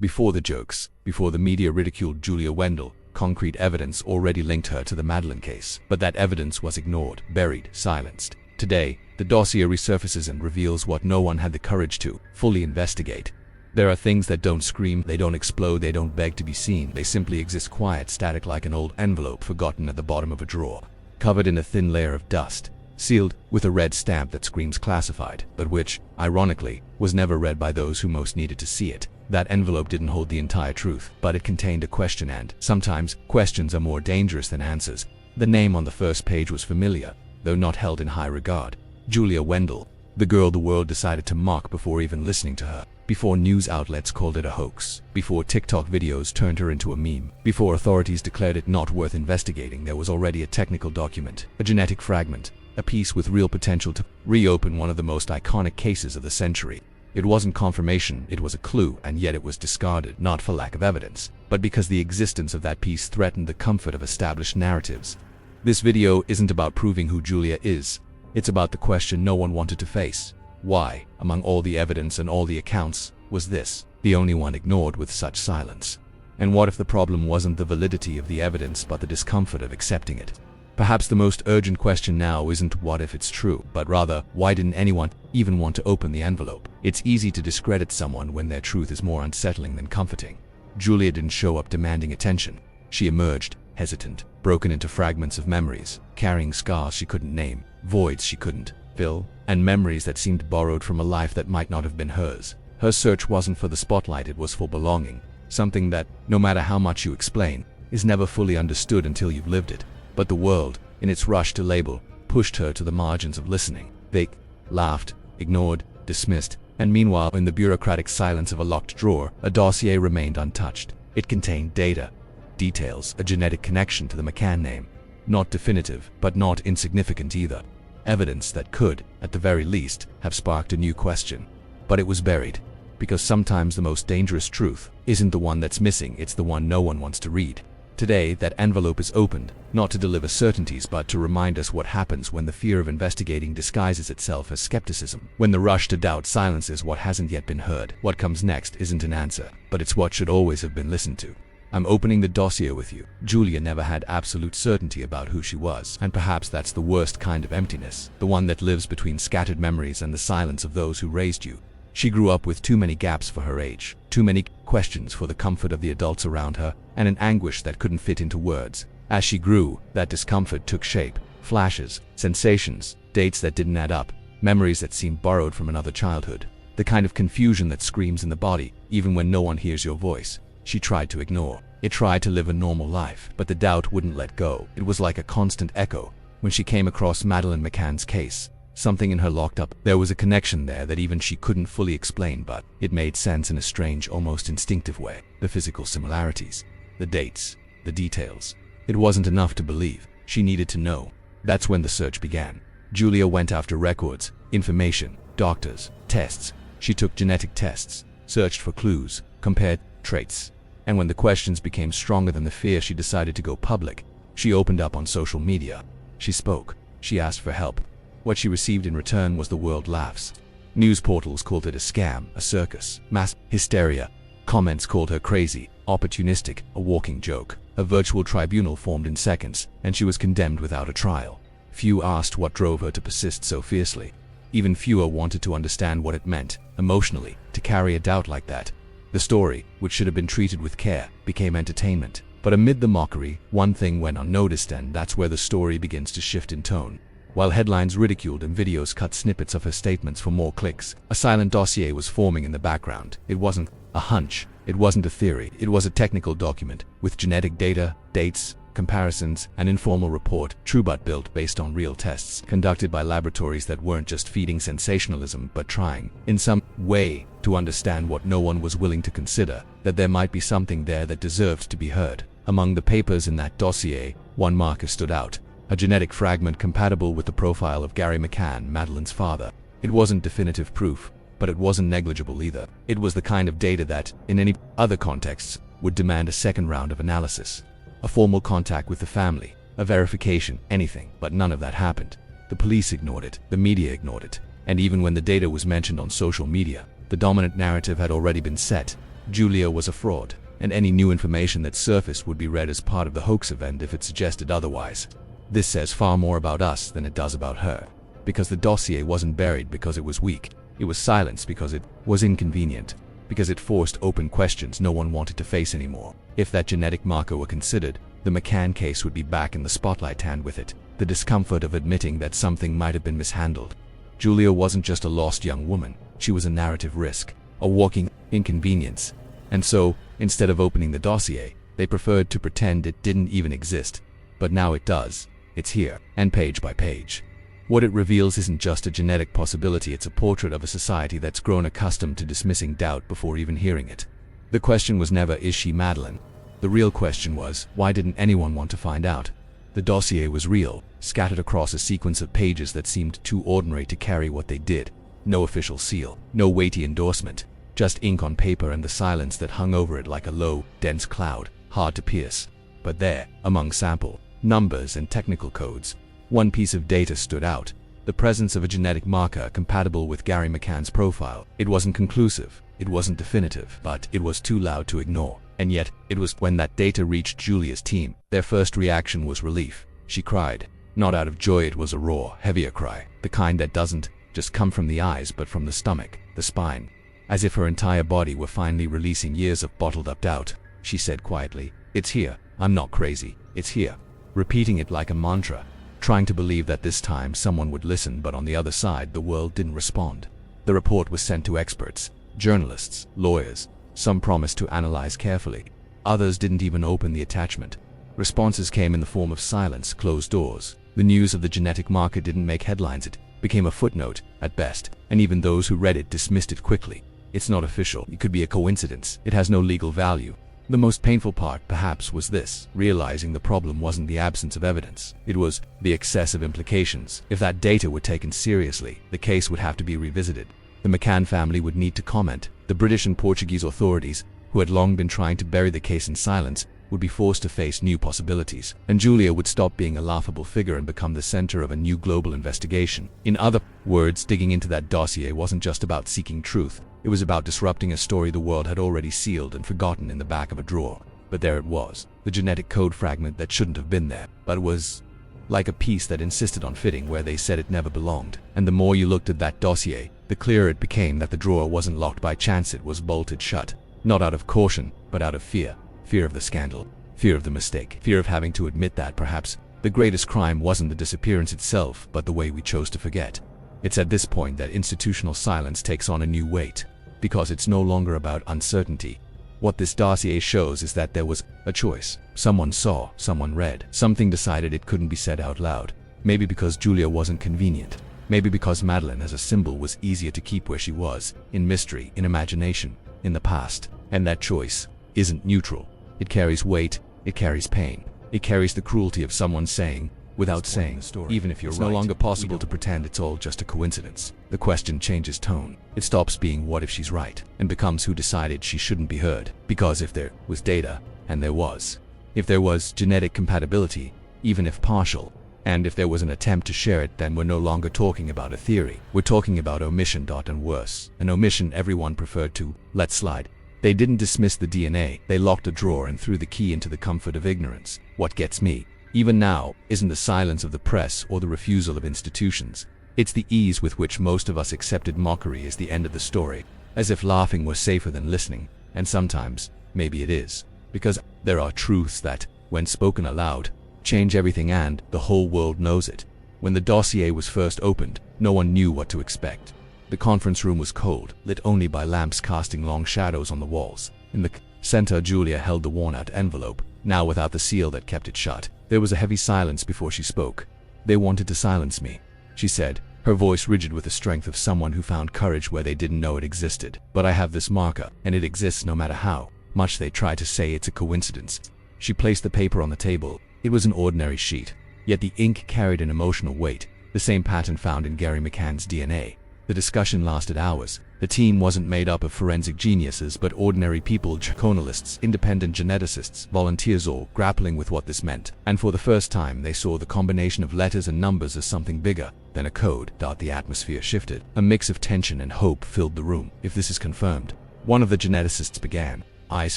Before the jokes, before the media ridiculed Julia Wendell, concrete evidence already linked her to the Madeleine case. But that evidence was ignored, buried, silenced. Today, the dossier resurfaces and reveals what no one had the courage to fully investigate. There are things that don't scream, they don't explode, they don't beg to be seen. They simply exist quiet, static, like an old envelope forgotten at the bottom of a drawer, covered in a thin layer of dust, sealed with a red stamp that screams classified, but which, ironically, was never read by those who most needed to see it. That envelope didn't hold the entire truth, but it contained a question, and sometimes questions are more dangerous than answers. The name on the first page was familiar, though not held in high regard. Julia Wendell, the girl the world decided to mock before even listening to her, before news outlets called it a hoax, before TikTok videos turned her into a meme, before authorities declared it not worth investigating. There was already a technical document, a genetic fragment, a piece with real potential to reopen one of the most iconic cases of the century. It wasn't confirmation, it was a clue, and yet it was discarded, not for lack of evidence, but because the existence of that piece threatened the comfort of established narratives. This video isn't about proving who Julia is. It's about the question no one wanted to face. Why, among all the evidence and all the accounts, was this the only one ignored with such silence? And what if the problem wasn't the validity of the evidence but the discomfort of accepting it? Perhaps the most urgent question now isn't what if it's true, but rather, why didn't anyone even want to open the envelope? It's easy to discredit someone when their truth is more unsettling than comforting. Julia didn't show up demanding attention. She emerged, hesitant, broken into fragments of memories, carrying scars she couldn't name, voids she couldn't fill, and memories that seemed borrowed from a life that might not have been hers. Her search wasn't for the spotlight, it was for belonging, something that, no matter how much you explain, is never fully understood until you've lived it. But the world, in its rush to label, pushed her to the margins of listening. They laughed, ignored, dismissed, and meanwhile, in the bureaucratic silence of a locked drawer, a dossier remained untouched. It contained data, details, a genetic connection to the McCann name. Not definitive, but not insignificant either. Evidence that could, at the very least, have sparked a new question. But it was buried, because sometimes the most dangerous truth isn't the one that's missing, it's the one no one wants to read. Today, that envelope is opened, not to deliver certainties but to remind us what happens when the fear of investigating disguises itself as skepticism, when the rush to doubt silences what hasn't yet been heard. What comes next isn't an answer, but it's what should always have been listened to. I'm opening the dossier with you. Julia never had absolute certainty about who she was, and perhaps that's the worst kind of emptiness, the one that lives between scattered memories and the silence of those who raised you. She grew up with too many gaps for her age, too many questions for the comfort of the adults around her, and an anguish that couldn't fit into words. As she grew, that discomfort took shape, flashes, sensations, dates that didn't add up, memories that seemed borrowed from another childhood. The kind of confusion that screams in the body, even when no one hears your voice. She tried to ignore. It tried to live a normal life, but the doubt wouldn't let go. It was like a constant echo. When she came across Madeleine McCann's case, something in her locked up. There was a connection there that even she couldn't fully explain, but it made sense in a strange, almost instinctive way. The physical similarities, the dates, the details. It wasn't enough to believe. She needed to know. That's when the search began. Julia went after records, information, doctors, tests. She took genetic tests, searched for clues, compared traits. And when the questions became stronger than the fear, she decided to go public. She opened up on social media. She spoke. She asked for help. What she received in return was the world laughs. News portals called it a scam, a circus, mass hysteria. Comments called her crazy, opportunistic, a walking joke. A virtual tribunal formed in seconds, and she was condemned without a trial. Few asked what drove her to persist so fiercely. Even fewer wanted to understand what it meant, emotionally, to carry a doubt like that. The story, which should have been treated with care, became entertainment. But amid the mockery, one thing went unnoticed, and that's where the story begins to shift in tone. While headlines ridiculed and videos cut snippets of her statements for more clicks, a silent dossier was forming in the background. It wasn't a hunch, it wasn't a theory, it was a technical document, with genetic data, dates, comparisons, an informal report, true but built based on real tests, conducted by laboratories that weren't just feeding sensationalism but trying, in some way, to understand what no one was willing to consider, that there might be something there that deserved to be heard. Among the papers in that dossier, one marker stood out. A genetic fragment compatible with the profile of Gary McCann, Madeleine's father. It wasn't definitive proof, but it wasn't negligible either. It was the kind of data that, in any other contexts, would demand a second round of analysis. A formal contact with the family, a verification, anything, but none of that happened. The police ignored it, the media ignored it, and even when the data was mentioned on social media, the dominant narrative had already been set. Julia was a fraud, and any new information that surfaced would be read as part of the hoax event if it suggested otherwise. This says far more about us than it does about her. Because the dossier wasn't buried because it was weak, it was silenced because it was inconvenient, because it forced open questions no one wanted to face anymore. If that genetic marker were considered, the McCann case would be back in the spotlight, and with it, the discomfort of admitting that something might have been mishandled. Julia wasn't just a lost young woman, she was a narrative risk, a walking inconvenience. And so, instead of opening the dossier, they preferred to pretend it didn't even exist. But now it does. It's here, and page by page. What it reveals isn't just a genetic possibility, it's a portrait of a society that's grown accustomed to dismissing doubt before even hearing it. The question was never, is she Madeleine? The real question was, why didn't anyone want to find out? The dossier was real, scattered across a sequence of pages that seemed too ordinary to carry what they did. No official seal, no weighty endorsement, just ink on paper and the silence that hung over it like a low, dense cloud, hard to pierce. But there, among sample numbers and technical codes, one piece of data stood out: the presence of a genetic marker compatible with Gary McCann's profile. It wasn't conclusive, it wasn't definitive, but it was too loud to ignore. And yet, it was when that data reached Julia's team, their first reaction was relief. She cried. Not out of joy, it was a raw, heavier cry, the kind that doesn't just come from the eyes but from the stomach, the spine. As if her entire body were finally releasing years of bottled-up doubt, she said quietly, "It's here. I'm not crazy. It's here." Repeating it like a mantra, trying to believe that this time someone would listen, but on the other side, the world didn't respond. The report was sent to experts, journalists, lawyers. Some promised to analyze carefully. Others didn't even open the attachment. Responses came in the form of silence, closed doors. The news of the genetic marker didn't make headlines, it became a footnote, at best, and even those who read it dismissed it quickly. It's not official, it could be a coincidence, it has no legal value. The most painful part, perhaps, was this: realizing the problem wasn't the absence of evidence, it was the excess of implications. If that data were taken seriously, the case would have to be revisited. The McCann family would need to comment. The British and Portuguese authorities, who had long been trying to bury the case in silence, would be forced to face new possibilities, and Julia would stop being a laughable figure and become the center of a new global investigation. In other words, digging into that dossier wasn't just about seeking truth, it was about disrupting a story the world had already sealed and forgotten in the back of a drawer. But there it was, the genetic code fragment that shouldn't have been there, but was like a piece that insisted on fitting where they said it never belonged. And the more you looked at that dossier, the clearer it became that the drawer wasn't locked by chance, it was bolted shut. Not out of caution, but out of fear. Fear of the scandal, fear of the mistake, fear of having to admit that perhaps the greatest crime wasn't the disappearance itself, but the way we chose to forget. It's at this point that institutional silence takes on a new weight, because it's no longer about uncertainty. What this dossier shows is that there was a choice. Someone saw, someone read, something decided it couldn't be said out loud. Maybe because Julia wasn't convenient. Maybe because Madeleine as a symbol was easier to keep where she was, in mystery, in imagination, in the past. And that choice isn't neutral. It carries weight, it carries pain. It carries the cruelty of someone saying, without saying, even if you're right. It's no longer possible to pretend it's all just a coincidence. The question changes tone. It stops being what if she's right, and becomes who decided she shouldn't be heard. Because if there was data, and there was, if there was genetic compatibility, even if partial, and if there was an attempt to share it, then we're no longer talking about a theory. We're talking about omission. And worse, an omission everyone preferred to let slide. They didn't dismiss the DNA, they locked a drawer and threw the key into the comfort of ignorance. What gets me, even now, isn't the silence of the press or the refusal of institutions. It's the ease with which most of us accepted mockery as the end of the story, as if laughing were safer than listening. And sometimes, maybe it is, because there are truths that, when spoken aloud, change everything, and the whole world knows it. When the dossier was first opened, no one knew what to expect. The conference room was cold, lit only by lamps casting long shadows on the walls. In the center, Julia held the worn-out envelope, now without the seal that kept it shut. There was a heavy silence before she spoke. "They wanted to silence me," she said, her voice rigid with the strength of someone who found courage where they didn't know it existed. "But I have this marker, and it exists no matter how much they try to say it's a coincidence." She placed the paper on the table. It was an ordinary sheet, yet the ink carried an emotional weight, the same pattern found in Gary McCann's DNA. The discussion lasted hours. The team wasn't made up of forensic geniuses, but ordinary people, journalists, independent geneticists, volunteers, all grappling with what this meant. And for the first time, they saw the combination of letters and numbers as something bigger than a code. The atmosphere shifted. A mix of tension and hope filled the room. If this is confirmed, One of the geneticists began, eyes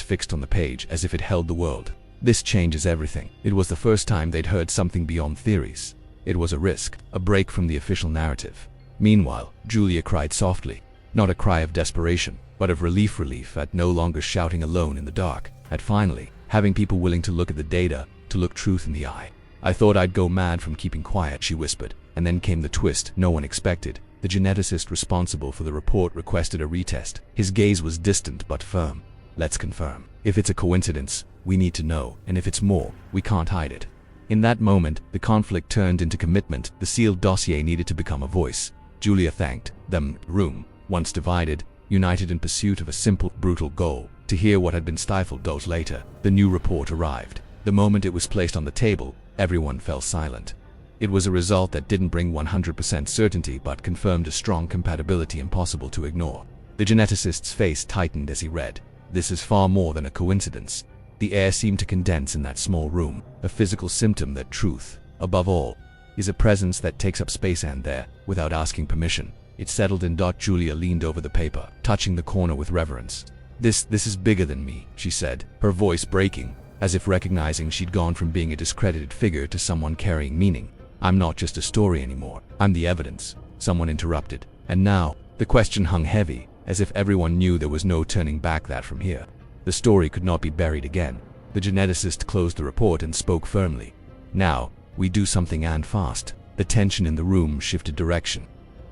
fixed on the page as if it held the world. This changes everything. It was the first time they'd heard something beyond theories. It was a risk, a break from the official narrative. Meanwhile, Julia cried softly, not a cry of desperation, but of relief at no longer shouting alone in the dark, at finally having people willing to look at the data, to look truth in the eye. "I thought I'd go mad from keeping quiet," she whispered, and then came the twist no one expected. The geneticist responsible for the report requested a retest. His gaze was distant but firm. "Let's confirm. If it's a coincidence, we need to know, and if it's more, we can't hide it." In that moment, the conflict turned into commitment. The sealed dossier needed to become a voice. Julia thanked them. Room, once divided, united in pursuit of a simple, brutal goal, to hear what had been stifled days later. The new report arrived. The moment it was placed on the table, everyone fell silent. It was a result that didn't bring 100% certainty but confirmed a strong compatibility impossible to ignore. The geneticist's face tightened as he read. "This is far more than a coincidence." The air seemed to condense in that small room, a physical symptom that truth, above all, is a presence that takes up space, and there, without asking permission, it settled in. Julia leaned over the paper, touching the corner with reverence. This is bigger than me," she said, her voice breaking, as if recognizing she'd gone from being a discredited figure to someone carrying meaning. "I'm not just a story anymore. I'm the evidence." Someone interrupted, and now, the question hung heavy, as if everyone knew there was no turning back that from here. The story could not be buried again. The geneticist closed the report and spoke firmly. "Now, we do something, and fast." The tension in the room shifted direction.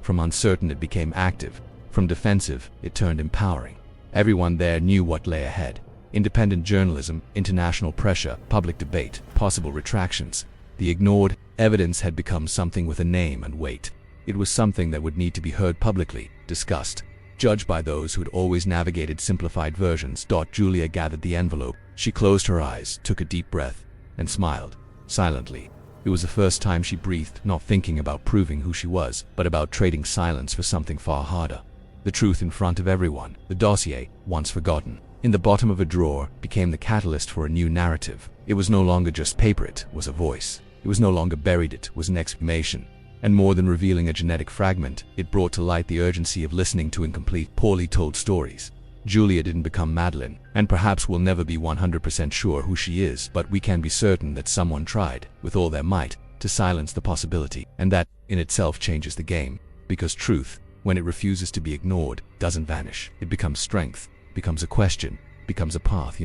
From uncertain it became active. From defensive, it turned empowering. Everyone there knew what lay ahead. Independent journalism, international pressure, public debate, possible retractions. The ignored evidence had become something with a name and weight. It was something that would need to be heard publicly, discussed, judged by those who had always navigated simplified versions. Julia gathered the envelope. She closed her eyes, took a deep breath, and smiled, silently. It was the first time she breathed, not thinking about proving who she was, but about trading silence for something far harder. The truth in front of everyone, the dossier, once forgotten, in the bottom of a drawer, became the catalyst for a new narrative. It was no longer just paper, it was a voice. It was no longer buried, it was an exclamation. And more than revealing a genetic fragment, it brought to light the urgency of listening to incomplete, poorly told stories. Julia didn't become Madeleine, and perhaps we'll never be 100% sure who she is, but we can be certain that someone tried, with all their might, to silence the possibility, and that, in itself, changes the game. Because truth, when it refuses to be ignored, doesn't vanish. It becomes strength, becomes a question, becomes a path,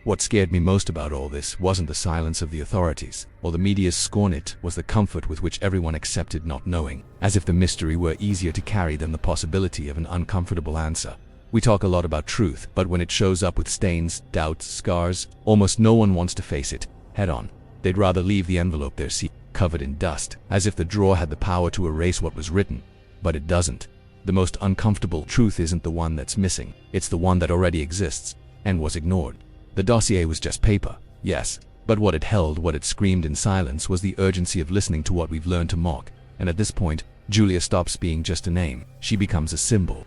What scared me most about all this wasn't the silence of the authorities, or the media's scorn, it was the comfort with which everyone accepted not knowing, as if the mystery were easier to carry than the possibility of an uncomfortable answer. We talk a lot about truth, but when it shows up with stains, doubts, scars, almost no one wants to face it head on. They'd rather leave the envelope there, covered in dust, as if the drawer had the power to erase what was written. But it doesn't. The most uncomfortable truth isn't the one that's missing, it's the one that already exists, and was ignored. The dossier was just paper, yes, but what it held, what it screamed in silence, was the urgency of listening to what we've learned to mock. And at this point, Julia stops being just a name. She becomes a symbol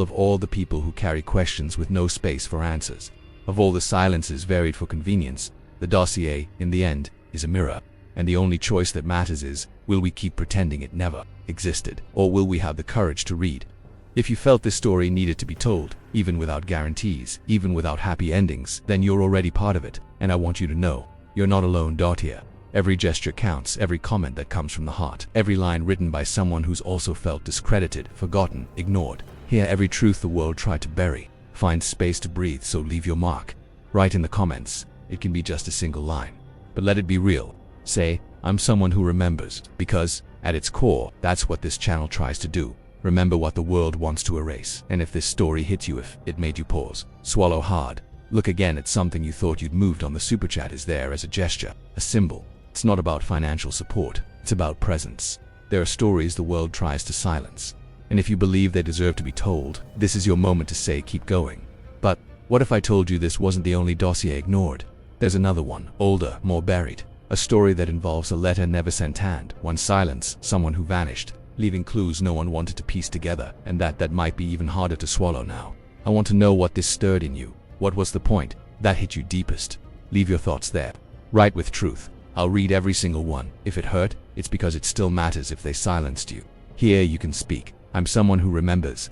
of all the people who carry questions with no space for answers. Of all the silences varied for convenience, the dossier, in the end, is a mirror. And the only choice that matters is, will we keep pretending it never existed, or will we have the courage to read? If you felt this story needed to be told, even without guarantees, even without happy endings, then you're already part of it, and I want you to know, you're not alone. Here, every gesture counts, every comment that comes from the heart, every line written by someone who's also felt discredited, forgotten, ignored. Here, every truth the world tried to bury finds space to breathe, so leave your mark. Write in the comments. It can be just a single line, but let it be real. Say, I'm someone who remembers, because, at its core, that's what this channel tries to do. Remember what the world wants to erase. And if this story hit you, if it made you pause, swallow hard, look again at something you thought you'd moved on. The super chat is there as a gesture, a symbol. It's not about financial support, it's about presence. There are stories the world tries to silence, and if you believe they deserve to be told, this is your moment to say keep going. But what if I told you this wasn't the only dossier ignored? There's another one, older, more buried. A story that involves a letter never sent, hand, one silence, someone who vanished, leaving clues no one wanted to piece together, and that might be even harder to swallow now. I want to know what this stirred in you. What was the point that hit you deepest? Leave your thoughts there. Write with truth. I'll read every single one. If it hurt, it's because it still matters. If they silenced you, here you can speak. I'm someone who remembers,